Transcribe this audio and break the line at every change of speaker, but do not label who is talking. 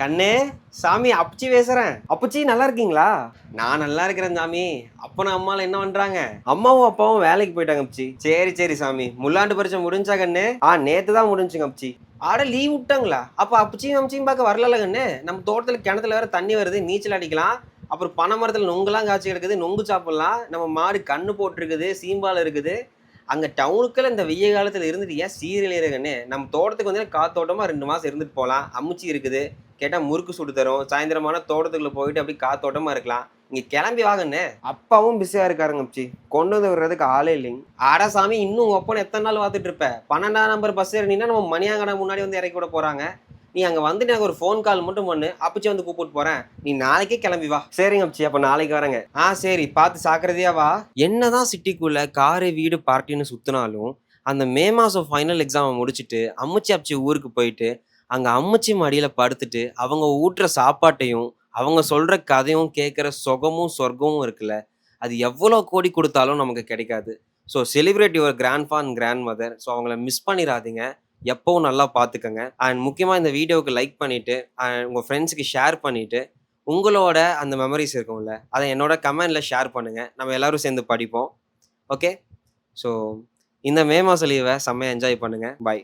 கண்ணே சாமி அப்புச்சி பேசுறேன். அப்புச்சி நல்லா இருக்கீங்களா? நான் நல்லா இருக்கிறேன் சாமி. அப்பனும் அம்மாலாம் என்ன பண்றாங்க? அம்மாவும் அப்பாவும் வேலைக்கு போயிட்டாங்க அப்புச்சி. சரி சரி சாமி. முள்ளாண்டு பரிச்சை முடிஞ்சா கண்ணு? நேத்து தான் முடிஞ்சுங்க அப்புச்சி. ஆட லீவ் விட்டாங்களா? அப்ப அப்புச்சியும் அம்ச்சியும் பார்க்க வரல கண்ணு. நம்ம தோட்டத்துல கிணத்துல வேற தண்ணி வருது, நீச்சல் அடிக்கலாம். அப்புறம் பனை மரத்துல நொங்குலாம் காய்ச்சி கிடக்குது, நொங்கு சாப்பிடலாம். நம்ம மாடு கண்ணு போட்டிருக்குது, சீம்பால் இருக்குது. அங்க டவுனுக்குள்ள இந்த வெய்ய காலத்துல இருந்துட்டு ஏன் சீரியல் கண்ணு? நம்ம தோட்டத்துக்கு வந்து காத்தோட்டமா 2 மாசம் இருந்துட்டு போலாம். அம்முச்சி இருக்குது. கேட்டா முறுக்கு சுட்டு தரும். சாயந்தரமான தோட்டத்துக்குள்ள போயிட்டு அப்படியே காத்தோட்டமா இருக்கலாம். இங்க கிளம்பி வாங்கண்ணே. அப்பாவும் பிஸியா இருக்காருங்க அம்ச்சி. கொண்டு வந்து விடுறதுக்கு ஆளே இல்லைங்க. ஆடா சாமி, இன்னும் உங்க ஒப்பனை எத்தனை நாள் பார்த்துட்டு இருப்ப? 12ஆம் நம்பர் பஸ் ஏறினீங்கன்னா நம்ம மணியாங்கடை முன்னாடி வந்து இறக்கி விட போறாங்க. நீ அங்க வந்துட்டு எனக்கு ஒரு ஃபோன் கால் மட்டும் பண்ணு. அப்பச்சி வந்து கூப்பிட்டு போறேன். நீ நாளைக்கே கிளம்பி வா. சரிங்க அம்ச்சி, அப்ப நாளைக்கு வரேங்க. சரி, பார்த்து சாக்கிரதையா வா. என்னதான் சிட்டிக்குள்ள காரு வீடு பார்ட்டின்னு சுத்தினாலும் அந்த மே மாசம் ஃபைனல் எக்ஸாமை முடிச்சுட்டு அம்முச்சி அப்பச்சி ஊருக்கு போயிட்டு அங்க அம்முச்சி மடியில படுத்துட்டு அவங்க ஊட்டுற சாப்பாட்டையும் அவங்க சொல்ற கதையும் கேட்குற சுகமும் சொர்க்கமும் இருக்குல்ல, அது எவ்வளோ கோடி கொடுத்தாலும் நமக்கு கிடைக்காது. So celebrate your grandpa and grandmother. So அவங்கள மிஸ் பண்ணிடாதீங்க. எப்பவும் நல்லா பார்த்துக்கங்க. அண்ட் முக்கியமாக இந்த வீடியோவுக்கு லைக் பண்ணிட்டு உங்கள் ஃப்ரெண்ட்ஸுக்கு ஷேர் பண்ணிட்டு உங்களோட அந்த மெமரிஸ் இருக்கும்ல, அதை என்னோட கமெண்ட்ல ஷேர் பண்ணுங்க. நம்ம எல்லாரும் சேர்ந்து படிப்போம். ஓகே. ஸோ இந்த மே மாச லீவை செம்மையா என்ஜாய் பண்ணுங்க. பாய்.